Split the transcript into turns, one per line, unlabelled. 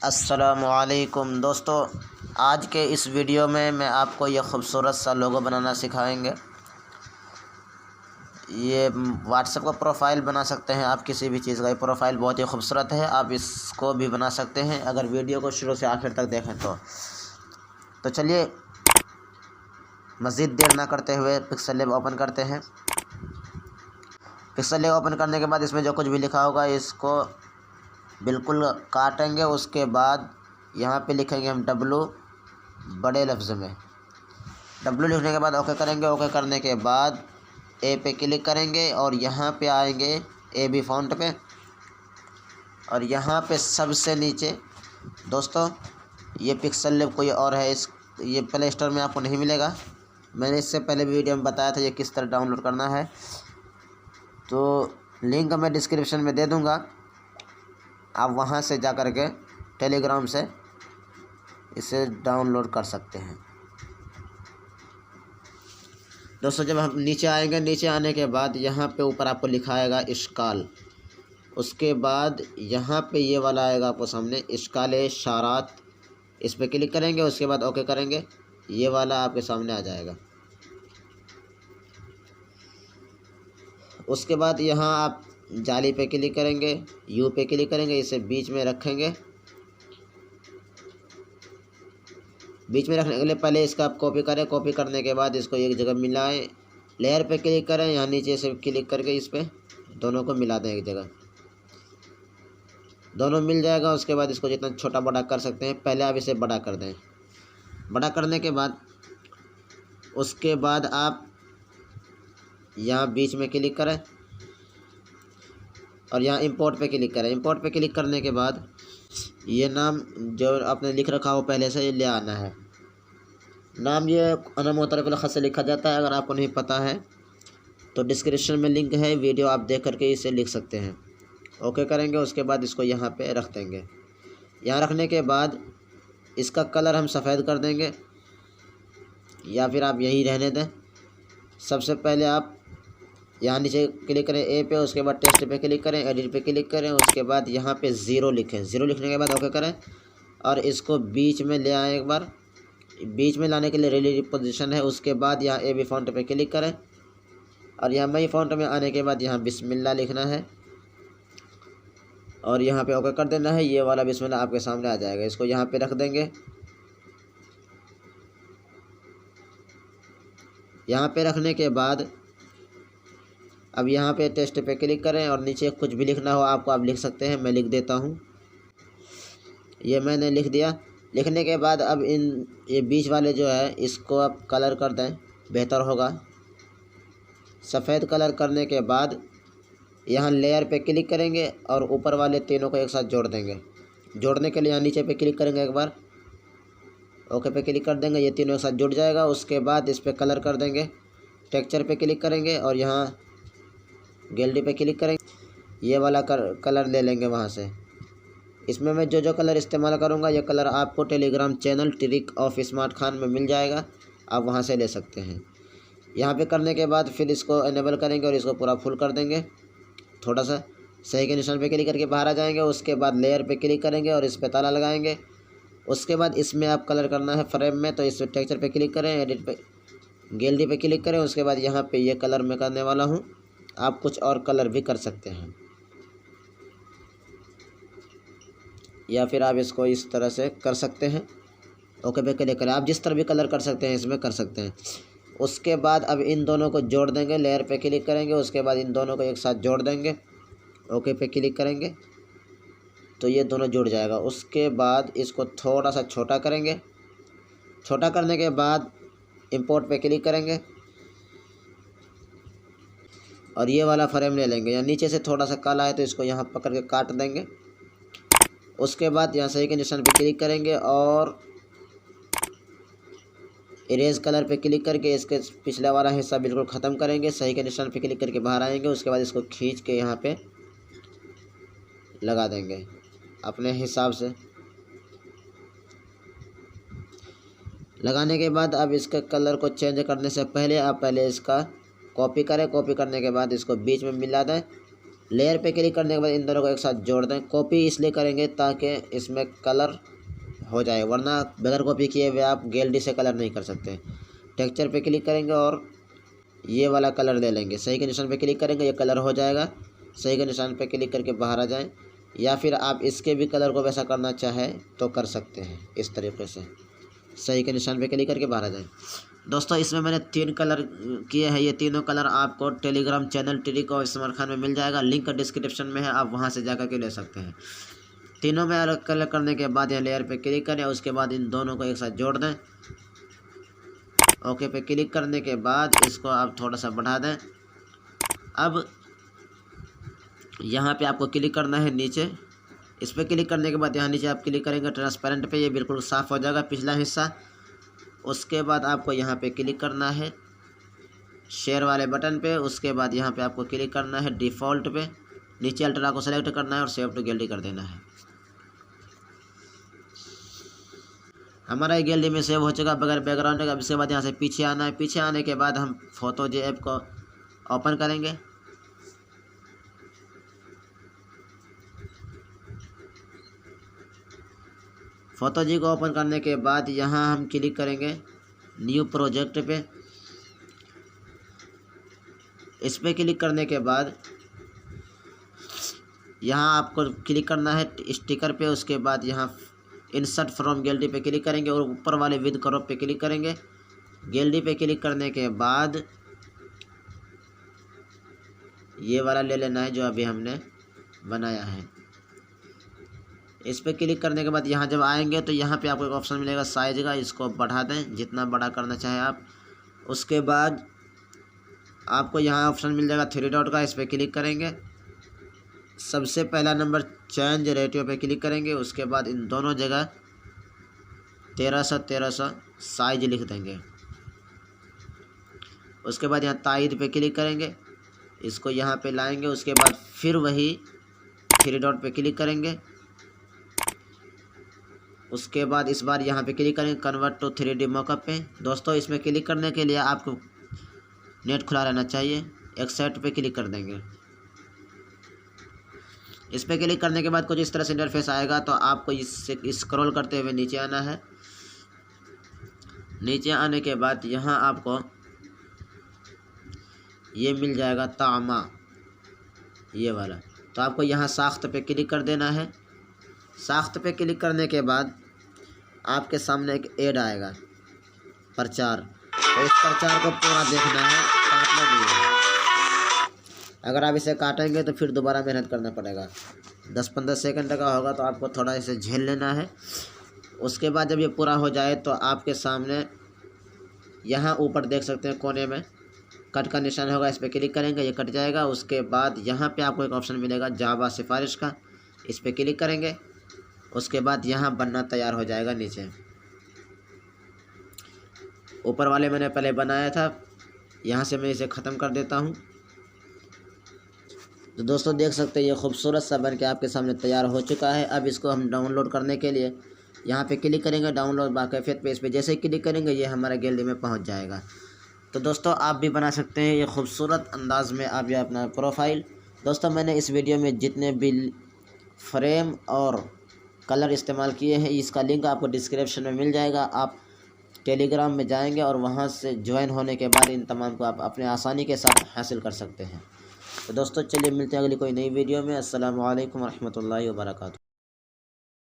अस्सलामुअलैकुम दोस्तों, आज के इस वीडियो में मैं आपको ये खूबसूरत सा लोगो बनाना सिखाएंगे। ये व्हाट्सएप का प्रोफाइल बना सकते हैं आप, किसी भी चीज़ का। ये प्रोफाइल बहुत ही खूबसूरत है, आप इसको भी बना सकते हैं अगर वीडियो को शुरू से आखिर तक देखें तो चलिए मज़ीद देर ना करते हुए पिक्सेल लैब ओपन करते हैं। पिक्सेल लैब ओपन करने के बाद इसमें जो कुछ भी लिखा होगा इसको बिल्कुल काटेंगे। उसके बाद यहाँ पे लिखेंगे हम W बड़े लफ्ज़ में। W लिखने के बाद ओके करेंगे। ओके करने के बाद ए पे क्लिक करेंगे और यहाँ पे आएंगे AB फ़ॉन्ट पे, और यहाँ पे सबसे नीचे दोस्तों ये पिक्सेल लैब कोई और है, ये प्ले स्टोर में आपको नहीं मिलेगा। मैंने इससे पहले वीडियो में बताया था ये किस तरह डाउनलोड करना है, तो लिंक मैं डिस्क्रिप्शन में दे दूँगा। आप वहाँ से जा कर के टेलीग्राम से इसे डाउनलोड कर सकते हैं। दोस्तों जब हम नीचे आएंगे, नीचे आने के बाद यहाँ पे ऊपर आपको लिखा आएगा इश्काल। उसके बाद यहाँ पे ये वाला आएगा आपको सामने, इश्काल शारात। इस पर क्लिक करेंगे, उसके बाद ओके करेंगे, ये वाला आपके सामने आ जाएगा। उसके बाद यहाँ आप जाली पे क्लिक करेंगे, यू पे क्लिक करेंगे, इसे बीच में रखेंगे। बीच में रखने के लिए पहले इसका आप कॉपी करें। कॉपी करने के बाद इसको एक जगह मिलाएं। लेयर पे क्लिक करें, यहाँ नीचे से क्लिक करके इस पे दोनों को मिला दें एक जगह। दोनों मिल जाएगा। उसके बाद इसको जितना छोटा बड़ा कर सकते हैं, पहले आप इसे बड़ा कर दें। बड़ा करने के बाद उसके बाद आप यहाँ बीच में क्लिक करें और यहाँ इंपोर्ट पे क्लिक करें। इंपोर्ट पे क्लिक करने के बाद ये नाम जो आपने लिख रखा हो पहले से, ये ले आना है। नाम ये अनम तरफ़ ख़त से लिखा जाता है। अगर आपको नहीं पता है तो डिस्क्रिप्शन में लिंक है, वीडियो आप देख करके इसे लिख सकते हैं। ओके करेंगे। उसके बाद इसको यहाँ पे रख देंगे। यहाँ रखने के बाद इसका कलर हम सफ़ेद कर देंगे, या फिर आप यहीं रहने दें। सबसे पहले आप यहाँ नीचे क्लिक करें ए पे, उसके बाद टेक्स्ट पे क्लिक करें, एडिट पे क्लिक करें। उसके बाद यहाँ पे 0 लिखें। 0 लिखने के बाद ओके करें और इसको बीच में ले आएँ एक बार। बीच में लाने के लिए रिलेटिव पोजीशन है। उसके बाद यहाँ AB फ़ॉन्ट पे क्लिक करें और यहाँ मई फ़ॉन्ट में आने के बाद यहाँ बिस्मिल्लाह लिखना है और यहाँ पे ओके कर देना है। ये वाला बिस्मिल्लाह आपके सामने आ जाएगा। इसको यहाँ पे रख देंगे। यहाँ पे रखने के बाद अब यहाँ पे टेक्स्ट पे क्लिक करें और नीचे कुछ भी लिखना हो आपको आप लिख सकते हैं। मैं लिख देता हूँ, ये मैंने लिख दिया। लिखने के बाद अब ये बीच वाले जो है इसको आप कलर कर दें, बेहतर होगा। सफ़ेद कलर करने के बाद यहाँ लेयर पे क्लिक करेंगे और ऊपर वाले तीनों को एक साथ जोड़ देंगे। जोड़ने के लिए यहाँ नीचे पे क्लिक करेंगे एक बार, ओके पे क्लिक कर देंगे, ये तीनों एक साथ जुड़ जाएगा। उसके बाद इस पर कलर कर देंगे। टेक्सचर पे क्लिक करेंगे और यहाँ गैलरी पे क्लिक करेंगे। ये वाला कलर ले लेंगे वहाँ से। इसमें मैं जो कलर इस्तेमाल करूँगा ये कलर आपको Telegram channel trick of smart Khan में मिल जाएगा, आप वहाँ से ले सकते हैं। यहाँ पे करने के बाद फिर इसको इनेबल करेंगे और इसको पूरा फुल कर देंगे। थोड़ा सा सही के निशान पे क्लिक करके बाहर आ जाएंगे। उसके बाद लेयर पे क्लिक करेंगे और इस पर ताला लगाएंगे। उसके बाद इसमें आप कलर करना है फ्रेम में, तो इस टेक्सचर पे क्लिक करें, एडिट पे गैलरी पे क्लिक करें। उसके बाद यहाँ पे ये कलर मैं करने वाला हूँ, आप कुछ और कलर भी कर सकते हैं, या फिर आप इसको इस तरह से कर सकते हैं। ओके पे क्लिक करें। आप जिस तरह भी कलर कर सकते हैं इसमें कर सकते हैं। उसके बाद अब इन दोनों को जोड़ देंगे। लेयर पे क्लिक करेंगे, उसके बाद इन दोनों को एक साथ जोड़ देंगे। ओके पे क्लिक करेंगे तो ये दोनों जुड़ जाएगा। उसके बाद इसको थोड़ा सा छोटा करेंगे। छोटा करने के बाद इंपोर्ट पे क्लिक करेंगे और ये वाला फ्रेम ले लेंगे। यहाँ नीचे से थोड़ा सा काला है तो इसको यहाँ पकड़ के काट देंगे। उसके बाद यहाँ सही के निशान पे क्लिक करेंगे और इरेज कलर पे क्लिक करके इसके पिछला वाला हिस्सा बिल्कुल ख़त्म करेंगे। सही के निशान पे क्लिक करके बाहर आएंगे। उसके बाद इसको खींच के यहाँ पे लगा देंगे अपने हिसाब से। लगाने के बाद अब इसके कलर को चेंज करने से पहले आप इसका कॉपी करें। कॉपी करने के बाद इसको बीच में मिला दें लेयर पे क्लिक करने के बाद इन दोनों को एक साथ जोड़ दें। कॉपी इसलिए करेंगे ताकि इसमें कलर हो जाए, वरना बगैर कॉपी किए हुए आप गैलरी से कलर नहीं कर सकते। टेक्सचर पे क्लिक करेंगे और ये वाला कलर ले लेंगे। सही के निशान पे क्लिक करेंगे, ये कलर हो जाएगा। सही के निशान पे क्लिक करके बाहर आ जाएं, या फिर आप इसके भी कलर को वैसा करना चाहें तो कर सकते हैं इस तरीके से। सही के निशान पे क्लिक करके बाहर आ जाएं। दोस्तों इसमें मैंने 3 कलर किए हैं। ये तीनों कलर आपको टेलीग्राम चैनल ट्रिक और स्मार्ट खान में मिल जाएगा। लिंक डिस्क्रिप्शन में है, आप वहां से जाकर के ले सकते हैं। तीनों में अलग कलर करने के बाद यहाँ लेयर पे क्लिक करें, उसके बाद इन दोनों को एक साथ जोड़ दें। ओके पे क्लिक करने के बाद इसको आप थोड़ा सा बढ़ा दें। अब यहाँ पे आपको क्लिक करना है नीचे। इस पर क्लिक करने के बाद यहाँ नीचे आप क्लिक करेंगे ट्रांसपेरेंट पे, ये बिल्कुल साफ़ हो जाएगा पिछला हिस्सा। उसके बाद आपको यहाँ पे क्लिक करना है शेयर वाले बटन पे। उसके बाद यहाँ पे आपको क्लिक करना है डिफ़ॉल्ट पे, नीचे अल्ट्रा को सेलेक्ट करना है और सेव टू गैलरी कर देना है। हमारा ये गैलरी में सेव हो चुका बगैर बैकग्राउंड का। इसके बाद यहाँ से पीछे आना है। पीछे आने के बाद हम फोटो जी ऐप को ओपन करेंगे। फोटो जी को ओपन करने के बाद यहाँ हम क्लिक करेंगे न्यू प्रोजेक्ट पे। इस पर क्लिक करने के बाद यहाँ आपको क्लिक करना है स्टिकर पे। उसके बाद यहाँ इंसर्ट फ्रॉम गैलरी पे क्लिक करेंगे और ऊपर वाले विद क्रॉप पे क्लिक करेंगे। गैलरी पे क्लिक करने के बाद ये वाला ले लेना है जो अभी हमने बनाया है। इस पर क्लिक करने के बाद यहाँ जब आएंगे तो यहाँ पे आपको एक ऑप्शन मिलेगा साइज का, इसको बढ़ा दें जितना बड़ा करना चाहें आप। उसके बाद आपको यहाँ ऑप्शन मिल जाएगा 3 डॉट का, इस पर क्लिक करेंगे। सबसे पहला नंबर चेंज रेटियो पे क्लिक करेंगे। उसके बाद इन दोनों जगह 1300 साइज लिख देंगे। उसके बाद यहाँ तायद पे क्लिक करेंगे, इसको यहाँ पे लाएंगे। उसके बाद फिर वही 3 डॉट पे क्लिक करेंगे। उसके बाद इस बार यहाँ पे क्लिक करेंगे कन्वर्ट टू 3D मॉकअप पे। दोस्तों इसमें क्लिक करने के लिए आपको नेट खुला रहना चाहिए। एक्सेप्ट पे क्लिक कर देंगे। इस पर क्लिक करने के बाद कुछ इस तरह से इंटरफेस आएगा, तो आपको इससे स्क्रॉल करते हुए नीचे आना है। नीचे आने के बाद यहाँ आपको ये मिल जाएगा तामा, ये वाला। तो आपको यहाँ साख्त पे क्लिक कर देना है। साख्त पे क्लिक करने के बाद आपके सामने एक ऐड आएगा प्रचार, तो इस प्रचार को पूरा देखना है, काटना नहीं है। अगर आप इसे काटेंगे तो फिर दोबारा मेहनत करना पड़ेगा। 10-15 सेकंड का होगा, तो आपको थोड़ा इसे झेल लेना है। उसके बाद जब ये पूरा हो जाए तो आपके सामने यहाँ ऊपर देख सकते हैं कोने में कट का निशान होगा, इस पर क्लिक करेंगे, ये कट जाएगा। उसके बाद यहाँ पे आपको एक ऑप्शन मिलेगा जावा सिफारिश का, इस पर क्लिक करेंगे। उसके बाद यहाँ बनना तैयार हो जाएगा। नीचे ऊपर वाले मैंने पहले बनाया था, यहाँ से मैं इसे ख़त्म कर देता हूँ। तो दोस्तों देख सकते हैं ये खूबसूरत सा बन के आपके सामने तैयार हो चुका है। अब इसको हम डाउनलोड करने के लिए यहाँ पे क्लिक करेंगे डाउनलोड बाकायफियत पे। इस पर जैसे ही क्लिक करेंगे ये हमारे गैलरी में पहुँच जाएगा। तो दोस्तों आप भी बना सकते हैं ये खूबसूरत अंदाज में आप ये अपना प्रोफाइल। दोस्तों मैंने इस वीडियो में जितने भी फ्रेम और कलर इस्तेमाल किए हैं, इसका लिंक आपको डिस्क्रिप्शन में मिल जाएगा। आप टेलीग्राम में जाएंगे और वहां से ज्वाइन होने के बाद इन तमाम को आप अपने आसानी के साथ हासिल कर सकते हैं। तो दोस्तों चलिए मिलते हैं अगली कोई नई वीडियो में। अस्सलामु अलैकुम रहमतुल्लाहि व बरकातुहू।